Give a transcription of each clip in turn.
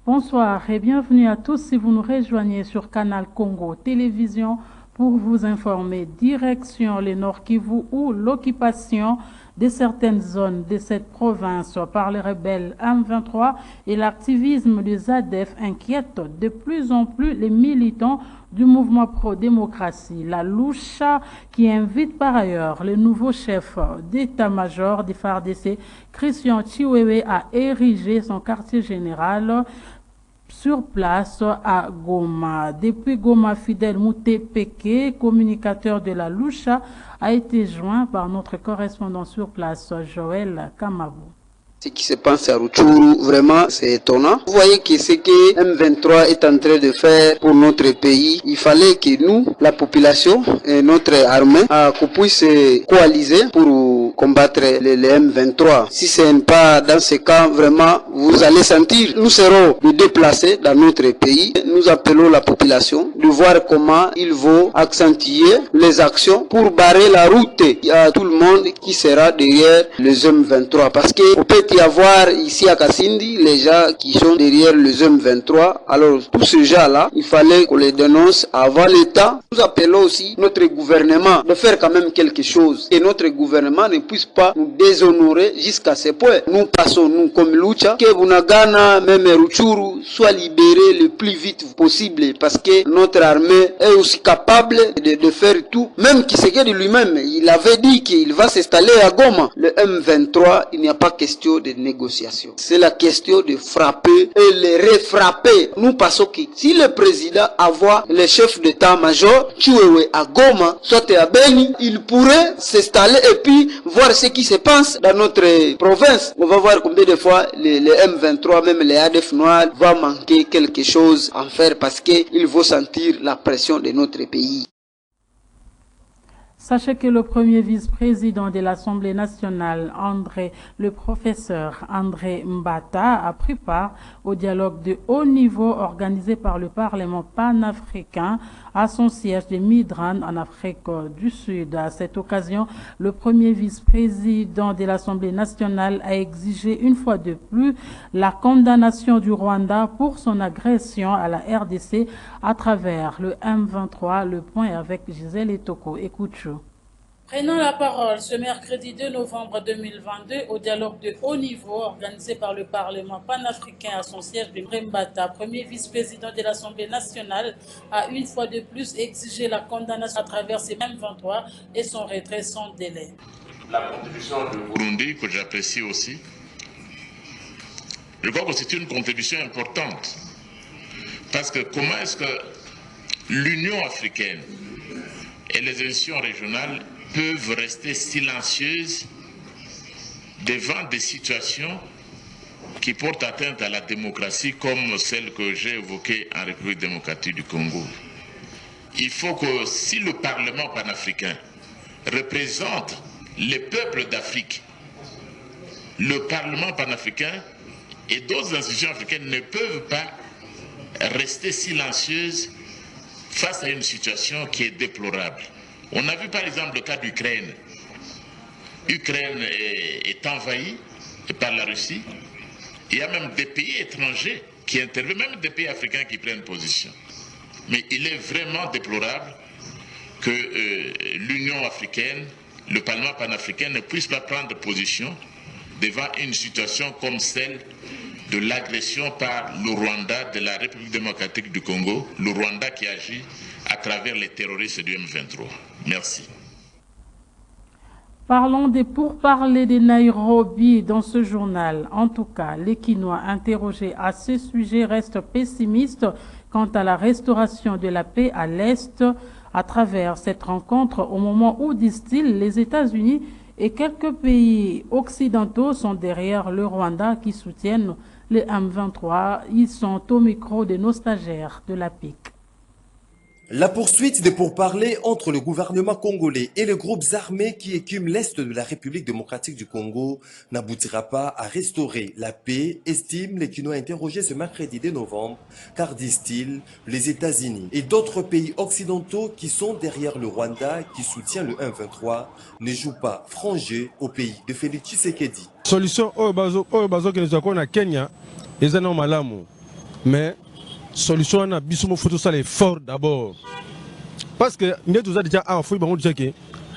Bonsoir et bienvenue à tous si vous nous rejoignez sur Canal Congo Télévision pour vous informer. Direction le Nord Kivu où l'occupation de certaines zones de cette province par les rebelles M23 et l'activisme des ADF inquiètent de plus en plus les militants du mouvement pro-démocratie, la Lucha, qui invite par ailleurs le nouveau chef d'état-major des FARDC, Christian Chiwewe, à ériger son quartier général sur place à Goma. Depuis Goma, Fidel Mouté Peke, communicateur de la Lucha, a été joint par notre correspondant sur place, Joël Kamabou. Ce qui se passe à Rutshuru, vraiment, c'est étonnant. Vous voyez que ce que M23 est en train de faire pour notre pays, il fallait que nous, la population et notre armée, qu'on puisse coaliser pour combattre les M23. Si ce n'est pas dans ce cas, vraiment, vous allez sentir, nous serons déplacés dans notre pays. Nous appelons la population de voir comment il faut accentuer les actions pour barrer la route à tout le monde qui sera derrière les M23. Parce que peut y avoir ici à Kassindi les gens qui sont derrière le M23. Alors tous ces gens-là, il fallait qu'on les dénonce avant l'État. Nous appelons aussi notre gouvernement de faire quand même quelque chose. Et notre gouvernement ne puisse pas nous déshonorer jusqu'à ce point. Nous passons, nous comme Lucha, que Bunagana, même Rutshuru, soit libéré le plus vite possible. Parce que notre armée est aussi capable de faire tout. Même Tshisekedi lui-même, il avait dit qu'il va s'installer à Goma. Le M23, il n'y a pas question de négociation. C'est la question de frapper et les refrapper. Nous pensons que si le président envoie le chef d'état-major Chiwewe à Goma, soit à Beni, il pourrait s'installer et puis voir ce qui se passe dans notre province. On va voir combien de fois les M23, même les ADF noirs, va manquer quelque chose à faire parce qu'il faut sentir la pression de notre pays. Sachez que le premier vice-président de l'Assemblée nationale, le professeur André Mbata, a pris part au dialogue de haut niveau organisé par le Parlement panafricain à son siège de Midrand en Afrique du Sud. À cette occasion, le premier vice-président de l'Assemblée nationale a exigé une fois de plus la condamnation du Rwanda pour son agression à la RDC à travers le M23. Le point avec Gisèle Etoko. Écoute-le. Prenant la parole ce mercredi 2 novembre 2022 au dialogue de haut niveau organisé par le Parlement panafricain à son siège de Mbata, premier vice-président de l'Assemblée nationale, a une fois de plus exigé la condamnation à travers ces mêmes 23 et son retrait sans délai. La contribution du Burundi, que j'apprécie aussi, je crois que c'est une contribution importante. Parce que comment est-ce que l'Union africaine et les institutions régionales peuvent rester silencieuses devant des situations qui portent atteinte à la démocratie comme celle que j'ai évoquée en République démocratique du Congo. Il faut que si le Parlement panafricain représente les peuples d'Afrique, le Parlement panafricain et d'autres institutions africaines ne peuvent pas rester silencieuses face à une situation qui est déplorable. On a vu par exemple le cas d'Ukraine. L'Ukraine est envahie par la Russie. Il y a même des pays étrangers qui interviennent, même des pays africains qui prennent position. Mais il est vraiment déplorable que l'Union africaine, le Parlement panafricain ne puisse pas prendre position devant une situation comme celle de l'agression par le Rwanda de la République démocratique du Congo, le Rwanda qui agit à travers les terroristes du M23. Merci. Parlons des pourparlers de Nairobi dans ce journal. En tout cas, les Kinois interrogés à ce sujet restent pessimistes quant à la restauration de la paix à l'Est à travers cette rencontre au moment où, disent-ils, les États-Unis et quelques pays occidentaux sont derrière le Rwanda qui soutiennent les M23. Ils sont au micro de nos stagiaires de la PIC. La poursuite des pourparlers entre le gouvernement congolais et les groupes armés qui écument l'Est de la République démocratique du Congo n'aboutira pas à restaurer la paix, estiment les Kinois interrogés ce mercredi 2 novembre, car disent-ils, les États-Unis et d'autres pays occidentaux qui sont derrière le Rwanda qui soutient le M23 ne jouent pas franc jeu au pays de Félix Tshisekedi. Solution Kenya, Mais solution na biso mo photo ça l'effort d'abord. Parce que nous tous déjà ah faut bango checker.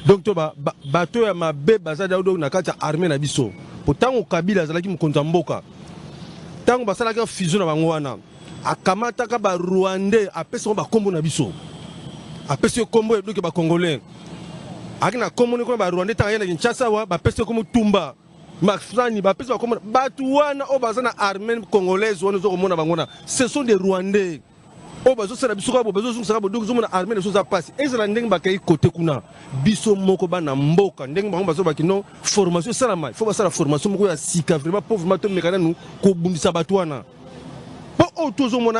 Donc to bato ya mabe bazada odo na kati armée na biso. Pourtant au Kabila zalaki mukonza mboka. Tango basala ka fusion na bango wana. Akamata ka ba Rwandais apesa ba kombo na biso. Apesa kombo e bloqué ba Congolais. Akina kombo ni ko ba Rwandais tanga na Kinshasa wa ba pesa kombo Tumba. Maxani ba pesa kombo batu wana o bazana armée congolaise wana zo komona bango na. Ce sont des Rwandais. O bazo sala biso ka bo bazo sala bo donc zo mona armée na so za passe. Ezala ndenge ba kai côté kuna. Biso moko ba na mboka ndenge bango bazo ba kino formation sala mai. Faut ba sala formation moko ya sika vraiment pauvre mato mekana nu ko bundisa batu wana.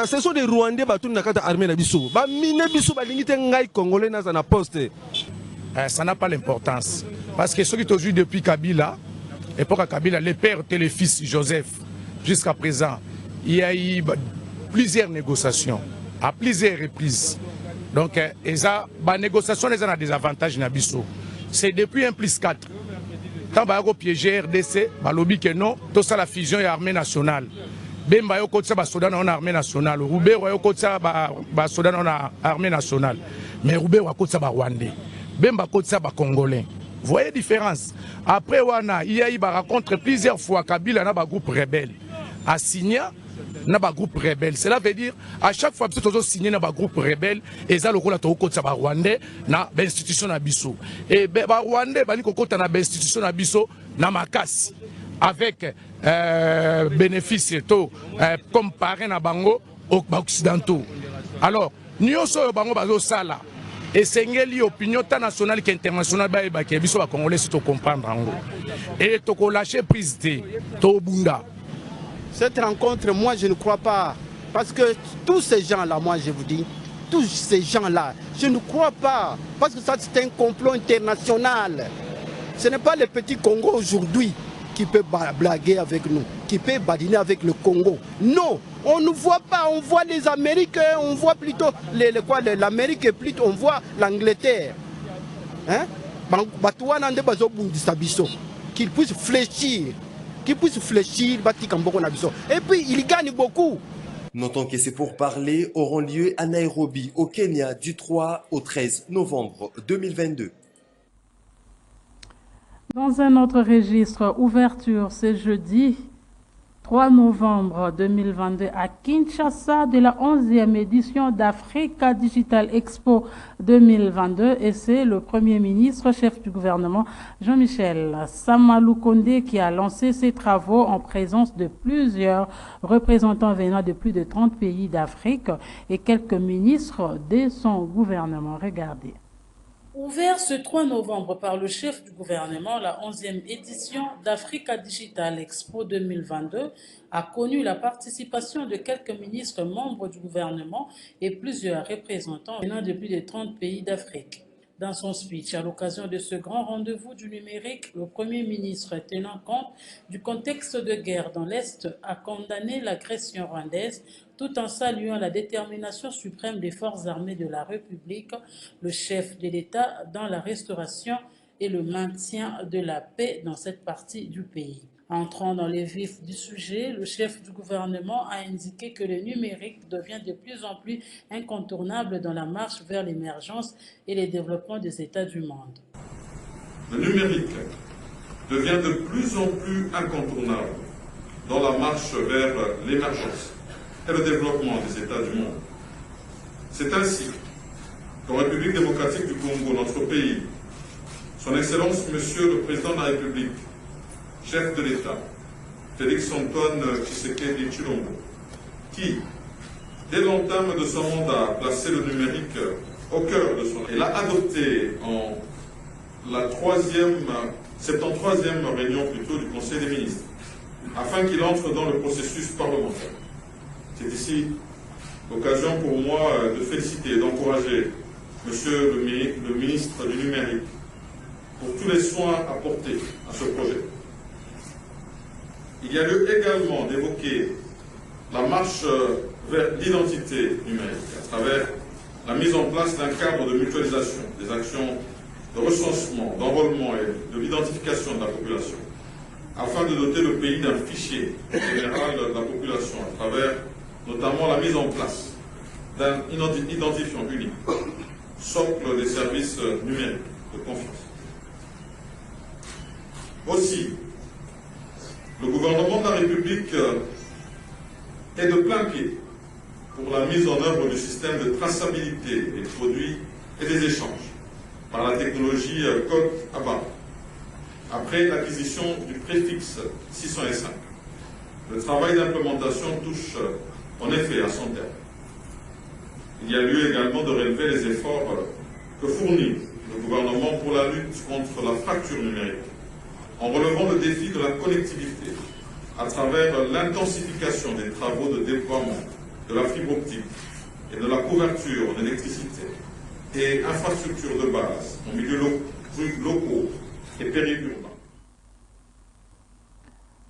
Ce sont des Rwandais qui sont dans l'armée de Bisso. Les Congolais dans la poste. Ça n'a pas l'importance. Parce que ceux qui ont vu depuis Kabila, époque Kabila, les pères et les fils Joseph, jusqu'à présent, il y a eu plusieurs négociations, à plusieurs reprises. Donc, les négociations ont des avantages dans Bisso. C'est depuis 1+4. Quand on a piégé RDC, lobby que non, tout ça la fusion et l'armée nationale. Bemba yo kotsa ba soda na armée nationale, Roubert yo kotsa ba soda na armée nationale. Mais Roubert wa kotsa ba Rwandais. Bemba kotsa ba Congolais. Vous voyez la différence. Après wana, il y a eu ba rencontre plusieurs fois Kabila na ba groupe rebelle. A Signa na ba groupe rebelle. Cela veut dire à chaque fois que tu signé na ba groupe rebelle, eza lokola to kotsa ba Rwandais na ba institution na biso. Et ba Rwandais bali ko kota na ba institution na biso na makasi. Avec bénéfice comme parrain à Bango aux occidentaux. Alors, nous sommes Bango Bazo Sala et c'est une opinion tant nationale qu'internationale qui est biso Congolais si tu comprendre et tu lâcher prise de Bunda. Cette rencontre, moi je ne crois pas parce que tous ces gens-là, moi je vous dis, tous ces gens-là, je ne crois pas parce que ça c'est un complot international. Ce n'est pas le petit Congo aujourd'hui qui peut blaguer avec nous, qui peut badiner avec le Congo. Non, on ne voit pas, on voit les Américains, on voit plutôt l'Amérique et plutôt on voit l'Angleterre. Hein? Qu'ils puissent fléchir, et puis ils gagnent beaucoup. Notons que ces pourparlers auront lieu à Nairobi, au Kenya, du 3 au 13 novembre 2022. Dans un autre registre, ouverture ce jeudi 3 novembre 2022 à Kinshasa de la 11e édition d'Africa Digital Expo 2022 et c'est le Premier ministre, chef du gouvernement Jean-Michel Samalou Kondé qui a lancé ses travaux en présence de plusieurs représentants venant de plus de 30 pays d'Afrique et quelques ministres de son gouvernement. Regardez. Ouvert ce 3 novembre par le chef du gouvernement, la 11e édition d'Africa Digital Expo 2022 a connu la participation de quelques ministres membres du gouvernement et plusieurs représentants venant de plus de 30 pays d'Afrique. Dans son speech, à l'occasion de ce grand rendez-vous du numérique, le Premier ministre, tenant compte du contexte de guerre dans l'Est, a condamné l'agression rwandaise tout en saluant la détermination suprême des forces armées de la République, le chef de l'État dans la restauration et le maintien de la paix dans cette partie du pays. Entrant dans les vifs du sujet, le chef du gouvernement a indiqué que le numérique devient de plus en plus incontournable dans la marche vers l'émergence et le développement des États du monde. Le numérique devient de plus en plus incontournable dans la marche vers l'émergence et le développement des États du monde. C'est ainsi qu'en République démocratique du Congo, notre pays, Son Excellence, Monsieur le Président de la République, chef de l'État, Félix-Antoine Tshisekedi Tshilombo, qui, dès l'entame de son mandat, a placé le numérique au cœur de son... Elle a adopté en la 73e réunion plutôt du Conseil des ministres, afin qu'il entre dans le processus parlementaire. C'est ici l'occasion pour moi de féliciter et d'encourager Monsieur le ministre du Numérique pour tous les soins apportés à ce projet. Il y a lieu également d'évoquer la marche vers l'identité numérique à travers la mise en place d'un cadre de mutualisation des actions de recensement, d'enrôlement et de l'identification de la population, afin de doter le pays d'un fichier général de la population à travers notamment la mise en place d'un identifiant unique, socle des services numériques de confiance. Aussi, le gouvernement de la République est de plein pied pour la mise en œuvre du système de traçabilité des produits et des échanges par la technologie code à barres. Après l'acquisition du préfixe 605, le travail d'implémentation touche en effet à son terme. Il y a lieu également de relever les efforts que fournit le gouvernement pour la lutte contre la fracture numérique, en relevant le défi de la connectivité à travers l'intensification des travaux de déploiement de la fibre optique et de la couverture en électricité et infrastructures de base en milieux locaux et périurbains.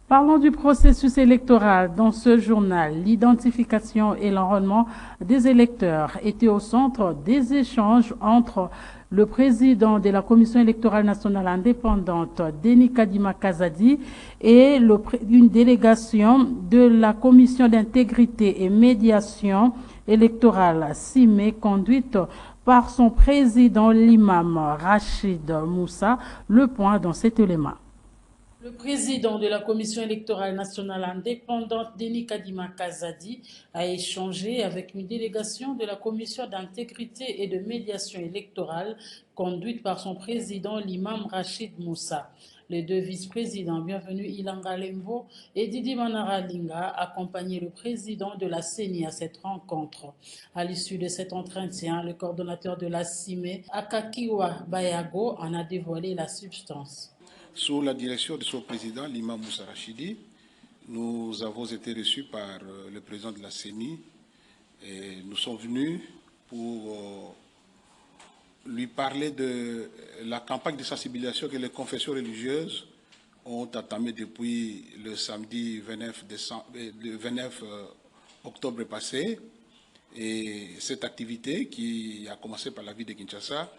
Parlons du processus électoral. Dans ce journal, l'identification et l'enrôlement des électeurs étaient au centre des échanges entre le président de la Commission électorale nationale indépendante, Denis Kadima Kazadi, et une délégation de la Commission d'intégrité et médiation électorale, CIME, conduite par son président, l'imam Rachid Moussa. Le point dans cet élément. Le président de la Commission électorale nationale indépendante, Denis Kadima Kazadi, a échangé avec une délégation de la Commission d'intégrité et de médiation électorale conduite par son président, l'imam Rachid Moussa. Les deux vice-présidents, bienvenus Ilanga Lembo et Didi Manara Linga, accompagnaient le président de la CENI à cette rencontre. À l'issue de cet entretien, le coordonnateur de la CIME, Akakiwa Bayago, en a dévoilé la substance. Sous la direction de son président, l'imam Moussa Rachidi, nous avons été reçus par le président de la CENI et nous sommes venus pour lui parler de la campagne de sensibilisation que les confessions religieuses ont entamée depuis le samedi 29 octobre passé. Et cette activité, qui a commencé par la ville de Kinshasa,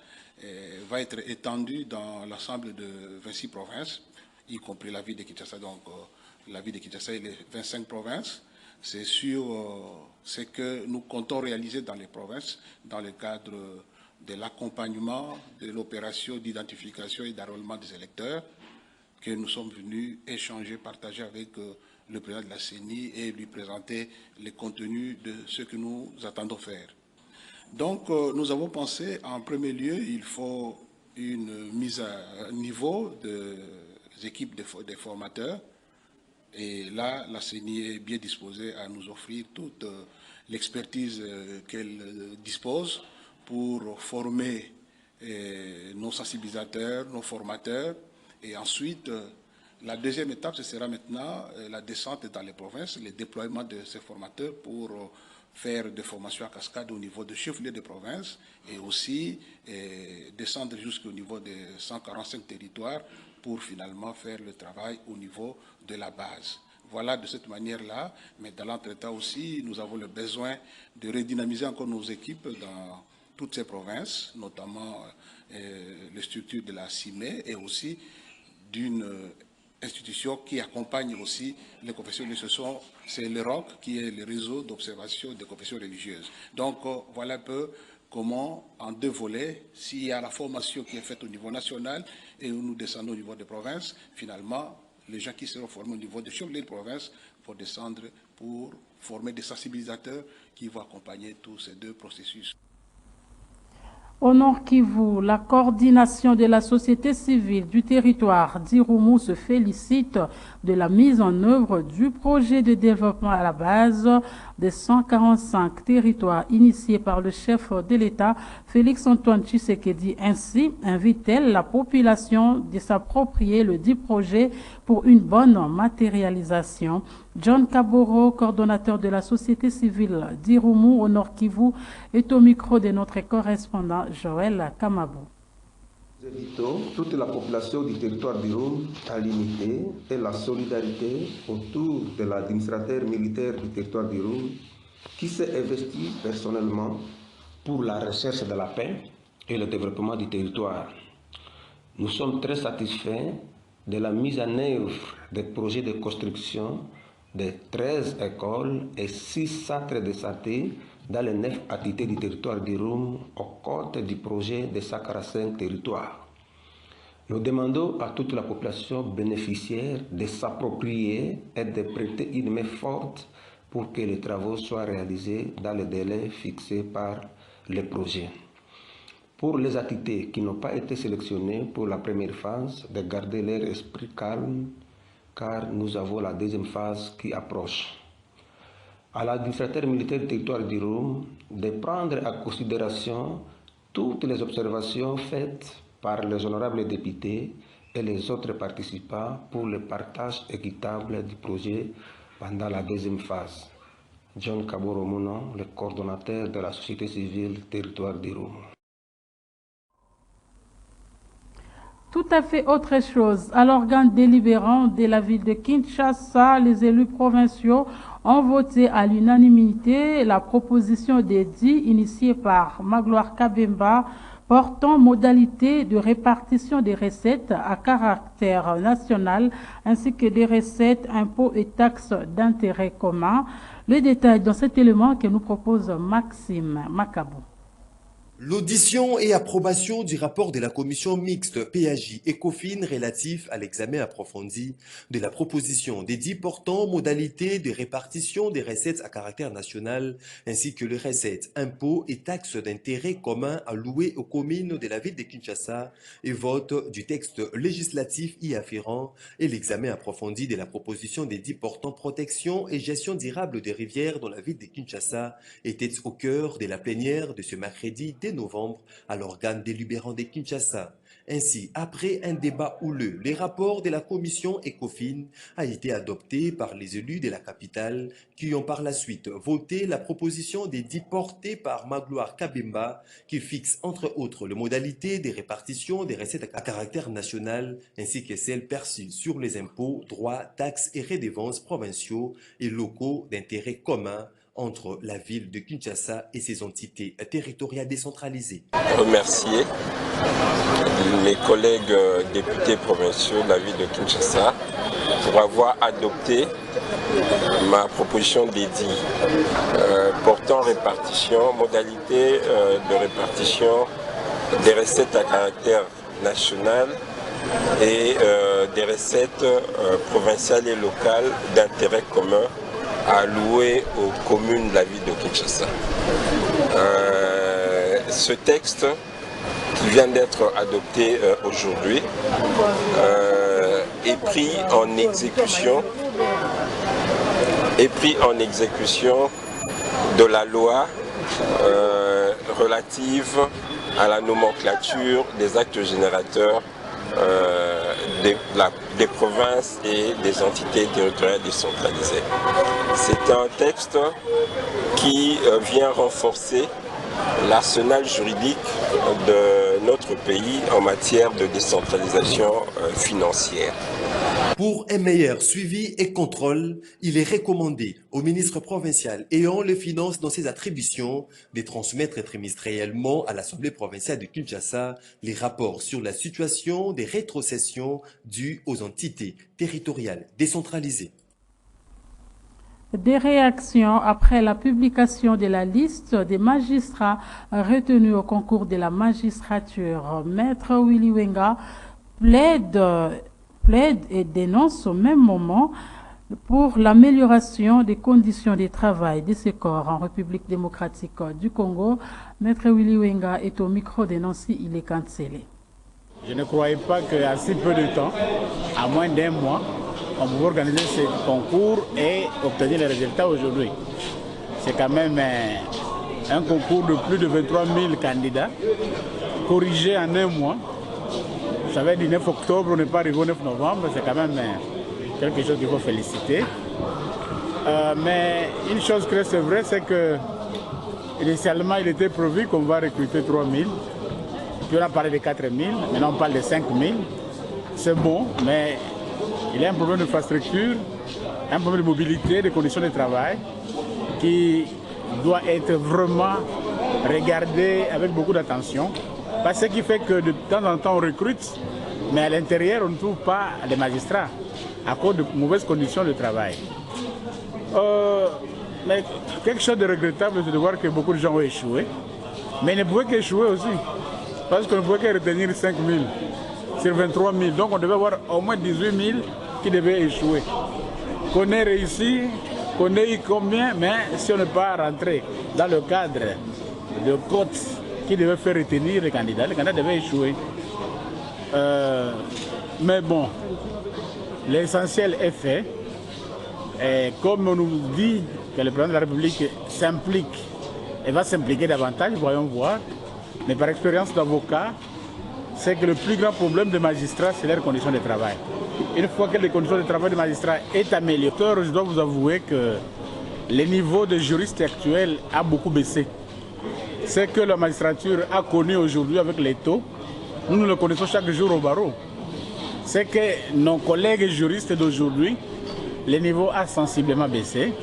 va être étendue dans l'ensemble de 26 provinces, y compris la ville de Kinshasa. Donc, la ville de Kinshasa et les 25 provinces, c'est sur ce que nous comptons réaliser dans les provinces, dans le cadre de l'accompagnement de l'opération d'identification et d'enrôlement des électeurs, que nous sommes venus échanger, partager avec le président de la CENI et lui présenter les contenus de ce que nous attendons faire. Donc, nous avons pensé, en premier lieu, il faut une mise à niveau des équipes des formateurs. Et là, la CENI est bien disposée à nous offrir toute l'expertise qu'elle dispose pour former nos sensibilisateurs, nos formateurs. Et ensuite, la deuxième étape, ce sera maintenant la descente dans les provinces, le déploiement de ces formateurs pour faire des formations à cascade au niveau de chefs-lieux de province et aussi descendre jusqu'au niveau des 145 territoires pour finalement faire le travail au niveau de la base. Voilà, de cette manière-là, mais dans l'entretemps aussi, nous avons le besoin de redynamiser encore nos équipes dans toutes ces provinces, notamment les structures de la CIME et aussi d'une institution qui accompagne aussi les confessions religieuses. C'est le ROC qui est le réseau d'observation des confessions religieuses. Donc voilà un peu comment, en deux volets, s'il y a la formation qui est faite au niveau national et où nous descendons au niveau des provinces, finalement, les gens qui seront formés au niveau des chefs-lieux de province vont descendre pour former des sensibilisateurs qui vont accompagner tous ces deux processus. Au Nord Kivu, la coordination de la société civile du territoire d'Irumu se félicite de la mise en œuvre du projet de développement à la base des 145 territoires initié par le chef de l'État, Félix-Antoine Tshisekedi. Ainsi, invite-t-elle la population de s'approprier le dit projet pour une bonne matérialisation. John Kaboro, coordonnateur de la société civile d'Irumu au Nord Kivu, est au micro de notre correspondant Joël Kamabou. Nous invitons toute la population du territoire d'Irumu à l'unité et la solidarité autour de l'administrateur militaire du territoire d'Irumu qui s'est investi personnellement pour la recherche de la paix et le développement du territoire. Nous sommes très satisfaits de la mise en œuvre des projets de construction de 13 écoles et 6 centres de santé dans les 9 entités du territoire d'Irum au compte du projet de Sankara 5 territoire. Nous demandons à toute la population bénéficiaire de s'approprier et de prêter une main forte pour que les travaux soient réalisés dans les délais fixés par le projet. Pour les entités qui n'ont pas été sélectionnées pour la première phase, de garder leur esprit calme car nous avons la deuxième phase qui approche. À l'administrateur militaire du territoire d'Irum de prendre en considération toutes les observations faites par les honorables députés et les autres participants pour le partage équitable du projet pendant la deuxième phase. John Kaboro Mouno, le coordonnateur de la société civile territoire d'Irum. Tout à fait autre chose. À l'organe délibérant de la ville de Kinshasa, les élus provinciaux ont voté à l'unanimité la proposition d'édit initiée par Magloire Kabemba portant modalité de répartition des recettes à caractère national ainsi que des recettes, impôts et taxes d'intérêt commun. Le détail dans cet élément que nous propose Maxime Macabou. L'audition et approbation du rapport de la commission mixte PAJ-ECOFIN relatif à l'examen approfondi de la proposition d'édit portant modalité de répartition des recettes à caractère national ainsi que les recettes, impôts et taxes d'intérêt commun allouées aux communes de la ville de Kinshasa et vote du texte législatif y afférent et l'examen approfondi de la proposition d'édit portant protection et gestion durable des rivières dans la ville de Kinshasa était au cœur de la plénière de ce mercredi novembre à l'organe délibérant de Kinshasa. Ainsi, après un débat houleux, le rapport de la commission ECOFIN a été adopté par les élus de la capitale qui ont par la suite voté la proposition d'édit portée par Magloire Kabemba qui fixe entre autres les modalités de répartition des recettes à caractère national ainsi que celles perçues sur les impôts, droits, taxes et redevances provinciaux et locaux d'intérêt commun entre la ville de Kinshasa et ses entités territoriales décentralisées. Remercier mes collègues députés provinciaux de la ville de Kinshasa pour avoir adopté ma proposition d'édit portant répartition, modalité de répartition des recettes à caractère national et des recettes provinciales et locales d'intérêt commun alloué aux communes de la ville de Kinshasa. Ce texte qui vient d'être adopté aujourd'hui est pris en exécution de la loi relative à la nomenclature des actes générateurs des provinces et des entités territoriales décentralisées. C'est un texte qui vient renforcer l'arsenal juridique de notre pays en matière de décentralisation financière. Pour un meilleur suivi et contrôle, il est recommandé au ministre provincial ayant les finances dans ses attributions de transmettre trimestriellement à l'Assemblée provinciale de Kinshasa les rapports sur la situation des rétrocessions dues aux entités territoriales décentralisées. Des réactions après la publication de la liste des magistrats retenus au concours de la magistrature. Maître Willy Wenga plaide et dénonce au même moment pour l'amélioration des conditions de travail de ces corps en République démocratique du Congo. Maître Willy Wenga est au micro de Nancy, il est cancellé. Je ne croyais pas qu'à si peu de temps, à moins d'un mois, on pouvait organiser ce concours et obtenir les résultats aujourd'hui. C'est quand même un concours de plus de 23 000 candidats, corrigé en un mois. Vous savez, du 9 octobre, on n'est pas arrivé au 9 novembre, c'est quand même quelque chose qu'il faut féliciter. Mais une chose que c'est vrai, c'est que initialement, il était prévu qu'on va recruter 3 000. Puis on a parlé de 4 000, maintenant on parle de 5 000. C'est bon, mais il y a un problème d'infrastructure, un problème de mobilité, de conditions de travail qui doit être vraiment regardé avec beaucoup d'attention. Parce que ce qui fait que de temps en temps on recrute, mais à l'intérieur on ne trouve pas les magistrats à cause de mauvaises conditions de travail. Mais quelque chose de regrettable, c'est de voir que beaucoup de gens ont échoué. Mais ils ne pouvaient qu'échouer aussi. Parce qu'on ne pouvait que retenir 5 000 sur 23 000. Donc on devait avoir au moins 18 000 qui devaient échouer. Qu'on ait réussi, qu'on ait eu combien, mais si on n'est pas rentré dans le cadre de cotes qui devaient faire retenir les candidats devaient échouer. Mais bon, l'essentiel est fait. Et comme on nous dit que le président de la République s'implique et va s'impliquer davantage, voyons voir. Mais par expérience d'avocat, c'est que le plus grand problème des magistrats, c'est leurs conditions de travail. Une fois que les conditions de travail des magistrats est améliorées, je dois vous avouer que le niveau de juristes actuels a beaucoup baissé. C'est que la magistrature a connu aujourd'hui avec les taux, nous le connaissons chaque jour au barreau. C'est que nos collègues juristes d'aujourd'hui, le niveau a sensiblement baissé.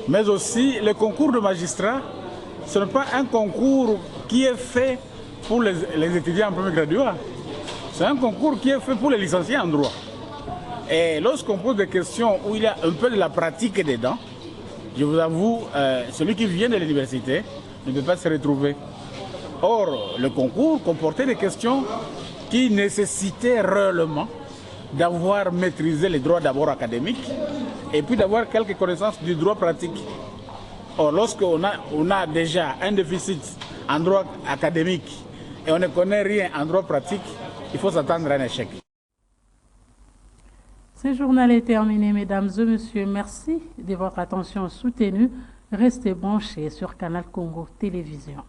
Mais aussi, le concours de magistrats, ce n'est pas un concours qui est fait pour les étudiants en premier graduat. C'est un concours qui est fait pour les licenciés en droit. Et lorsqu'on pose des questions où il y a un peu de la pratique dedans, je vous avoue, celui qui vient de l'université ne peut pas se retrouver. Or, le concours comportait des questions qui nécessitaient réellement d'avoir maîtrisé les droits d'abord académiques et puis d'avoir quelques connaissances du droit pratique. Or, lorsqu'on a déjà un déficit en droit académique et on ne connaît rien en droit pratique, il faut s'attendre à un échec. Ce journal est terminé, mesdames et messieurs. Merci de votre attention soutenue. Restez branchés sur Canal Congo Télévision.